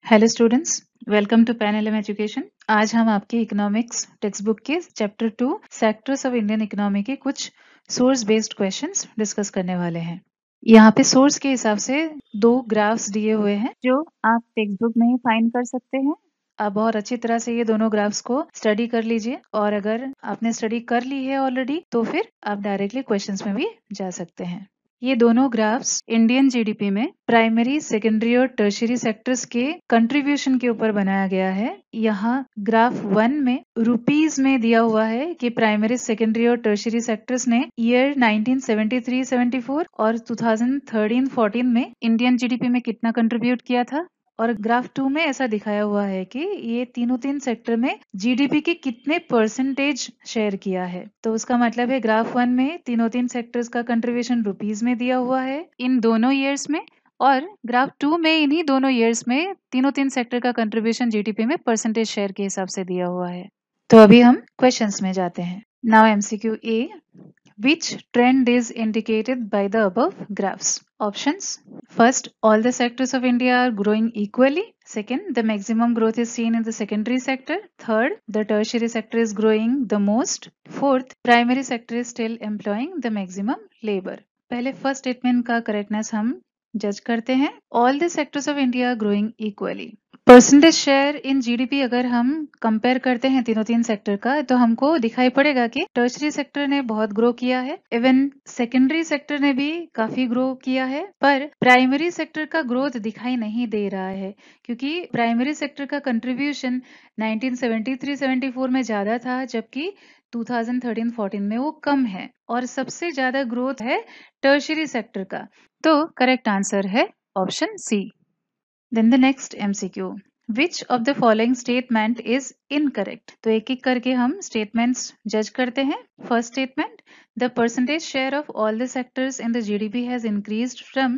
Hello students, welcome to पैनलम education. आज हम आपके इकोनॉमिक्स टेक्स्ट बुक के chapter 2 sectors of Indian economy के कुछ सोर्स बेस्ड क्वेश्चंस डिस्कस करने वाले हैं। यहाँ पे सोर्स के हिसाब से दो ग्राफ्स दिए हुए हैं जो आप टेक्स्ट बुक में ही फाइंड कर सकते हैं। आप बहुत अच्छी तरह से ये दोनों ग्राफ्स को स्टडी कर लीजिए और अगर आपने स्टडी कर ली है ऑलरेडी तो फिर आप डायरेक्टली क्वेश्चंस में भी जा सकते हैं। ये दोनों ग्राफ्स इंडियन जीडीपी में प्राइमरी, सेकेंडरी और टर्शियरी सेक्टर्स के कंट्रीब्यूशन के ऊपर बनाया गया है। यहाँ ग्राफ 1 में रुपीस में दिया हुआ है कि प्राइमरी, सेकेंडरी और टर्शियरी सेक्टर्स ने ईयर 1973-74 और 2013-14 में इंडियन जीडीपी में कितना कंट्रीब्यूट किया था। और ग्राफ 2 में ऐसा दिखाया हुआ है कि ये तीन सेक्टर में जीडीपी के कितने परसेंटेज शेयर किया है। तो उसका मतलब है ग्राफ 1 में तीन सेक्टर्स का कंट्रीब्यूशन रुपीस में दिया हुआ है इन दोनों ईयर्स में, और ग्राफ 2 में इन्हीं दोनों ईयर्स में तीन सेक्टर का कंट्रीब्यूशन जीडीपी में परसेंटेज शेयर के हिसाब से दिया हुआ है। तो अभी हम क्वेश्चंस में जाते हैं। Now MCQ A, which trend is indicated by the above graphs? Options: first, all the sectors of India are growing equally. Second, the maximum growth is seen in the secondary sector. Third, the tertiary sector is growing the most. Fourth, primary sector is still employing the maximum labor. पहले first statement का correctness हम जज करते हैं। All the sectors of India are growing equally. Percentage share in GDP अगर हम compare करते हैं तीन सेक्टर का तो हमको दिखाई पड़ेगा कि टर्शरी सेक्टर ने बहुत ग्रो किया है, इवन सेकेंडरी सेक्टर ने भी काफी ग्रो किया है, पर प्राइमरी सेक्टर का ग्रोथ दिखाई नहीं दे रहा है क्योंकि प्राइमरी सेक्टर का कंट्रीब्यूशन 1973-74 में ज्यादा था जबकि 2013-14 में वो कम है और सबसे ज्यादा ग्रोथ है टर्शरी सेक्टर का। तो करेक्ट आंसर है option C. Then the next MCQ, which of the following statement is incorrect? तो एक एक करके हम statements जज करते हैं। First statement, the percentage share of all the sectors in the GDP has increased from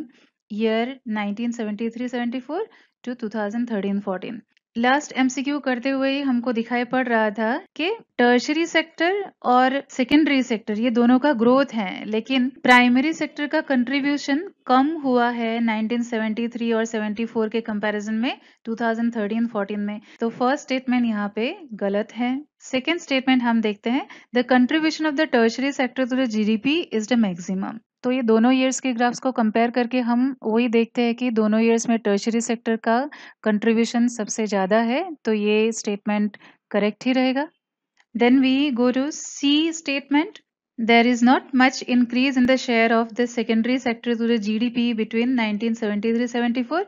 year 1973-74 to 2013-14। Last MCQ करते हुए ही हमको दिखाई पड़ रहा था कि टर्शरी सेक्टर और सेकेंडरी सेक्टर ये दोनों का ग्रोथ है, लेकिन प्राइमरी सेक्टर का कंट्रीब्यूशन कम हुआ है 1973 और 74 के कंपैरिजन में 2013-14 में। तो फर्स्ट स्टेटमेंट यहाँ पे गलत है। सेकेंड स्टेटमेंट हम देखते हैं, the contribution of the tertiary sector to the GDP is the maximum. तो ये दोनों ईयर्स के ग्राफ्स को कंपेयर करके हम वही देखते हैं कि दोनों ईयर्स में टर्शरी सेक्टर का कंट्रीब्यूशन सबसे ज्यादा है, तो ये स्टेटमेंट करेक्ट ही रहेगा। Then we go to C statement, there is not much increase in the share of the secondary sector to the GDP between 1973-74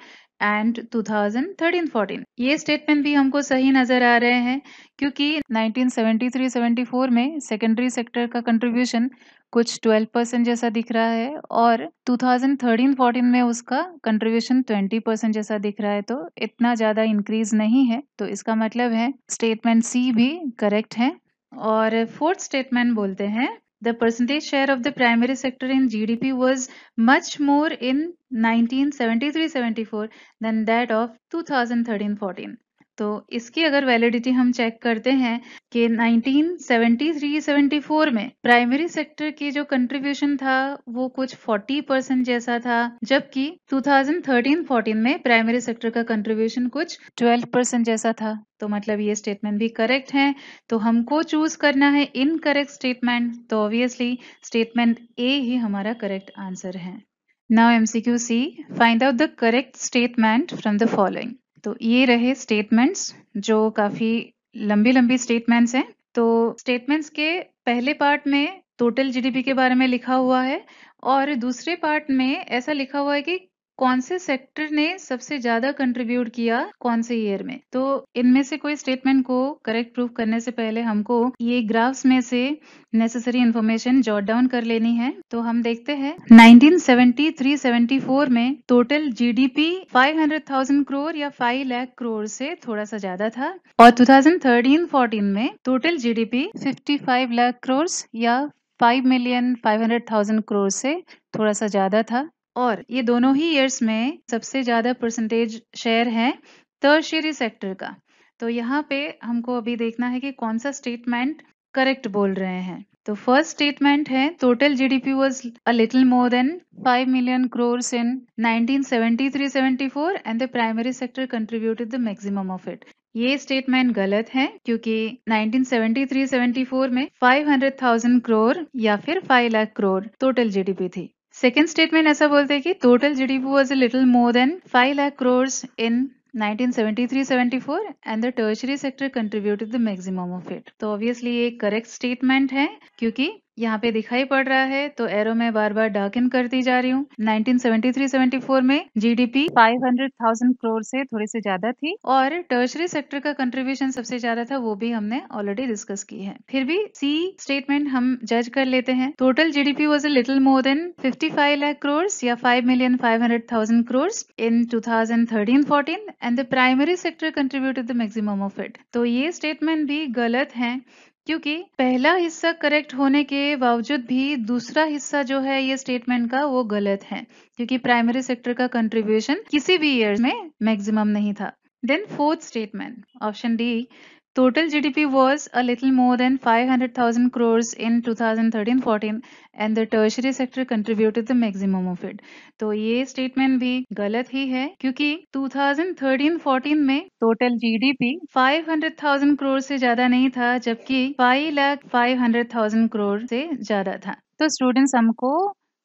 and 2013-14। ये स्टेटमेंट भी हमको सही नजर आ रहे हैं क्योंकि 1973-74 में सेकेंडरी सेक्टर का कंट्रीब्यूशन कुछ 12% जैसा दिख रहा है और 2013-14 में उसका कंट्रीब्यूशन 20% जैसा दिख रहा है, तो इतना ज्यादा इंक्रीज नहीं है। तो इसका मतलब है स्टेटमेंट सी भी करेक्ट है। और फोर्थ स्टेटमेंट बोलते हैं, the percentage share of the primary sector in GDP was much more in 1973-74 than that of 2013-14। तो इसकी अगर वैलिडिटी हम चेक करते हैं कि 1973-74 में प्राइमरी सेक्टर की जो कंट्रीब्यूशन था वो कुछ 40% जैसा था, जबकि 2013-14 में प्राइमरी सेक्टर का कंट्रीब्यूशन कुछ 12% जैसा था। तो मतलब ये स्टेटमेंट भी करेक्ट है। तो हमको चूज करना है इनकरेक्ट स्टेटमेंट, तो ऑब्वियसली स्टेटमेंट ए ही हमारा करेक्ट आंसर है। Now MCQ C, find out the correct statement from the following. तो ये रहे स्टेटमेंट्स जो काफी लंबी स्टेटमेंट्स हैं। तो स्टेटमेंट्स के पहले पार्ट में टोटल जीडीपी के बारे में लिखा हुआ है और दूसरे पार्ट में ऐसा लिखा हुआ है कि कौन से सेक्टर ने सबसे ज्यादा कंट्रीब्यूट किया कौन से ईयर में। तो इनमें से कोई स्टेटमेंट को करेक्ट प्रूफ करने से पहले हमको ये ग्राफ्स में से नेसेसरी इंफॉर्मेशन जॉट डाउन कर लेनी है। तो हम देखते हैं 1973-74 में टोटल जीडीपी 500,000 करोड़ या 5 लाख करोड़ से थोड़ा सा ज्यादा था और 2013-14 में टोटल जीडीपी 55 लाख करोड़ या 5,500,000 करोड़ से थोड़ा सा ज्यादा था। और ये दोनों ही ईयर्स में सबसे ज्यादा परसेंटेज शेयर है टर्शियरी सेक्टर का। तो यहाँ पे हमको अभी देखना है कि कौन सा स्टेटमेंट करेक्ट बोल रहे हैं। तो फर्स्ट स्टेटमेंट है total GDP was a little more than 5 million crores in 1973-74 and the primary sector contributed the maximum of it. ये स्टेटमेंट गलत है क्योंकि 1973-74 में 500,000 करोड़ या फिर 5 लाख करोड़ टोटल जीडीपी थी। सेकेंड स्टेटमेंट ऐसा बोलते हैं कि total GDP was a little more than 5 lakh crore in 1973-74 and the tertiary sector contributed the maximum of it। तो obviously ये करेक्ट स्टेटमेंट है क्योंकि यहाँ पे दिखाई पड़ रहा है तो एरो में बार बार डार्कन करती जा रही हूँ। 1973-74 में जीडीपी 500,000 करोड़ से थोड़ी सी ज्यादा थी और टर्शरी सेक्टर का कंट्रीब्यूशन सबसे ज्यादा था, वो भी हमने ऑलरेडी डिस्कस की है। फिर भी सी स्टेटमेंट हम जज कर लेते हैं। Total GDP was a little more than 55 lakh crore या 5,500,000 करोड़ इन 2013-14 and the primary sector contributed the maximum of it. तो ये स्टेटमेंट भी गलत है क्योंकि पहला हिस्सा करेक्ट होने के बावजूद भी दूसरा हिस्सा जो है ये स्टेटमेंट का वो गलत है क्योंकि प्राइमरी सेक्टर का कंट्रीब्यूशन किसी भी ईयर में मैक्सिमम नहीं था। Then fourth statement option D total GDP was a little more than 500,000 crores in 2013-14 and the tertiary sector contributed the maximum of it। तो ये स्टेटमेंट भी गलत ही है क्योंकि 2013-14 में टोटल जीडीपी 500,000 करोड़ से ज्यादा नहीं था जबकि 5,500,000 करोड़ से ज्यादा था। तो स्टूडेंट्स हमको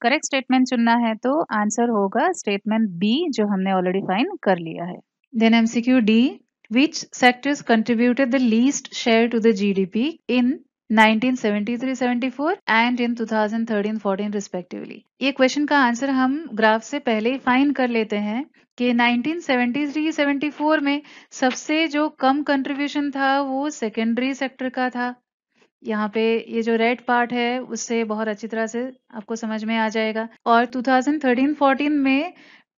करेक्ट स्टेटमेंट चुनना है तो आंसर होगा स्टेटमेंट बी जो हमने ऑलरेडी फाइंड कर लिया है। Then MCQ D Which sectors contributed the least share to the GDP in 1973-74 and in 2013-14 respectively? ये क्वेश्चन का आंसर हम ग्राफ से पहले ही फाइंड कर लेते हैं कि 1973-74 में सबसे जो कम कंट्रीब्यूशन था वो सेकेंडरी सेक्टर का था। यहाँ पे ये जो रेड पार्ट है उससे बहुत अच्छी तरह से आपको समझ में आ जाएगा। और 2013-14 में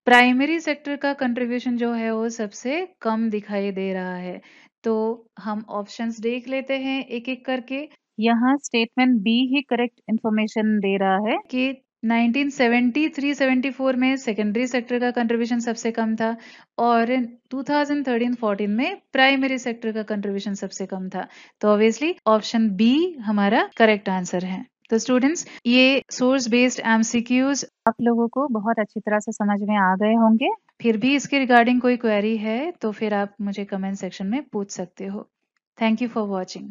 प्राइमरी सेक्टर का कंट्रीब्यूशन जो है वो सबसे कम दिखाई दे रहा है। तो हम ऑप्शंस देख लेते हैं एक एक करके। यहाँ स्टेटमेंट बी ही करेक्ट इंफॉर्मेशन दे रहा है कि 1973-74 में सेकेंडरी सेक्टर का कंट्रीब्यूशन सबसे कम था और 2013-14 में प्राइमरी सेक्टर का कंट्रीब्यूशन सबसे कम था। तो ऑब्वियसली ऑप्शन बी हमारा करेक्ट आंसर है। तो स्टूडेंट्स ये सोर्स बेस्ड एमसीक्यूज आप लोगों को बहुत अच्छी तरह से समझ में आ गए होंगे। फिर भी इसके रिगार्डिंग कोई क्वेरी है तो फिर आप मुझे कमेंट सेक्शन में पूछ सकते हो। Thank you for watching.